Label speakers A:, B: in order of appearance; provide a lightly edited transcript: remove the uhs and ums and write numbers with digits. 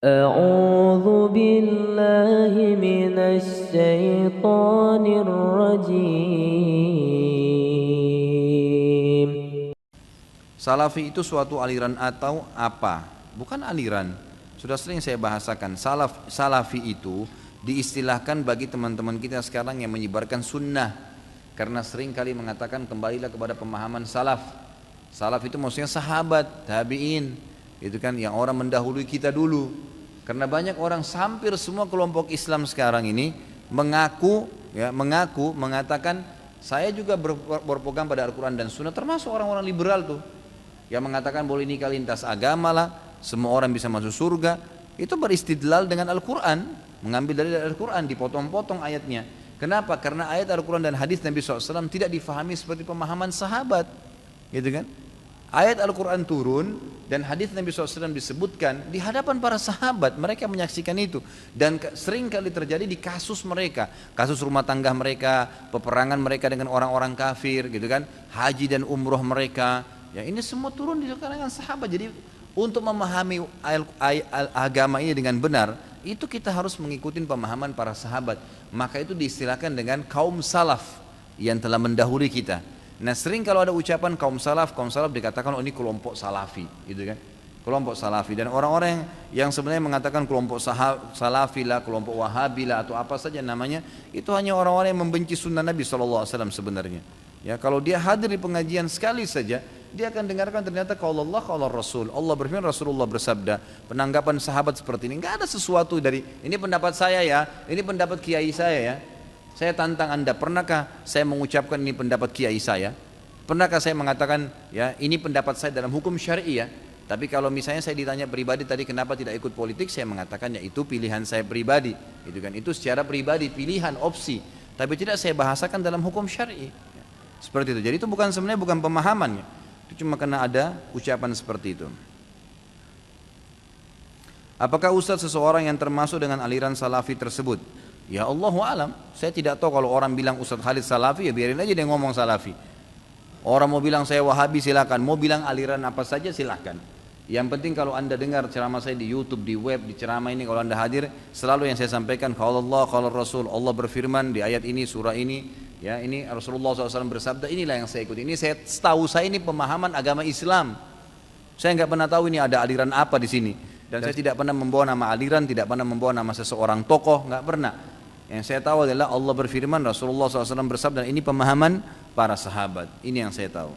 A: أعوذ بالله من الشيطان الرجيم.
B: Salafi itu suatu aliran atau apa? Bukan aliran. Sudah sering saya bahasakan. Salafi itu diistilahkan bagi teman-teman kita sekarang yang menyebarkan sunnah. Karena sering kali mengatakan kembalilah kepada pemahaman salaf. Salaf itu maksudnya sahabat, tabi'in, itu kan yang orang mendahului kita dulu. Karena banyak orang, hampir semua kelompok Islam sekarang ini mengatakan saya juga berpegang pada Al-Quran dan Sunnah, termasuk orang-orang liberal tuh yang mengatakan boleh nikah lintas agama lah, semua orang bisa masuk surga. Itu beristidlal dengan Al-Quran, mengambil dari Al-Quran, dipotong-potong ayatnya. Kenapa? Karena ayat Al-Quran dan hadis Nabi SAW tidak difahami seperti pemahaman sahabat, gitu kan? Ayat Al-Quran turun dan hadis Nabi SAW disebutkan di hadapan para sahabat, mereka menyaksikan itu. Dan sering kali terjadi di kasus mereka, kasus rumah tangga mereka, peperangan mereka dengan orang-orang kafir, gitu kan? Haji dan umroh mereka, ya ini semua turun di kalangan sahabat. Jadi untuk memahami agama ini dengan benar, itu kita harus mengikuti pemahaman para sahabat. Maka itu diistilahkan dengan kaum salaf yang telah mendahului kita. Nah sering kalau ada ucapan kaum salaf dikatakan oh ini kelompok salafi, gitu kan? Kelompok salafi. Dan orang-orang yang sebenarnya mengatakan kelompok salafi lah, kelompok wahabi lah, atau apa saja namanya, itu hanya orang-orang yang membenci sunnah Nabi SAW sebenarnya. Ya, kalau dia hadir di pengajian sekali saja, dia akan dengarkan ternyata qaul Allah, qaul Rasul. Allah berfirman, Rasulullah bersabda. Penanggapan sahabat seperti ini, enggak ada sesuatu dari ini pendapat saya ya, ini pendapat kiai saya ya. Saya tantang Anda, pernahkah saya mengucapkan ini pendapat kiai saya? Pernahkah saya mengatakan ya ini pendapat saya dalam hukum syar'i ya? Tapi kalau misalnya saya ditanya pribadi tadi kenapa tidak ikut politik, saya mengatakan ya itu pilihan saya pribadi, gitu kan? Itu secara pribadi, pilihan, opsi. Tapi tidak saya bahasakan dalam hukum syar'i. Seperti itu. Jadi itu sebenarnya bukan pemahamannya. Itu cuma karena ada ucapan seperti itu. Apakah Ustaz seseorang yang termasuk dengan aliran salafi tersebut? Ya Allahu alam. Saya tidak tahu, kalau orang bilang Ustaz Khalid salafi, ya biarin aja dia ngomong salafi. Orang mau bilang saya wahabi silakan, mau bilang aliran apa saja silakan. Yang penting kalau Anda dengar ceramah saya di YouTube, di web, di ceramah ini, kalau Anda hadir, selalu yang saya sampaikan qaul Allah, qaul Rasul. Allah berfirman di ayat ini, surah ini, ya ini Rasulullah SAW bersabda, inilah yang saya ikuti. Ini setahu saya ini pemahaman agama Islam. Saya nggak pernah tahu ini ada aliran apa di sini. Dan saya tidak pernah membawa nama aliran, tidak pernah membawa nama seseorang tokoh, nggak pernah. Yang saya tahu adalah Allah berfirman, Rasulullah SAW bersabda, ini pemahaman para sahabat. Ini yang saya tahu.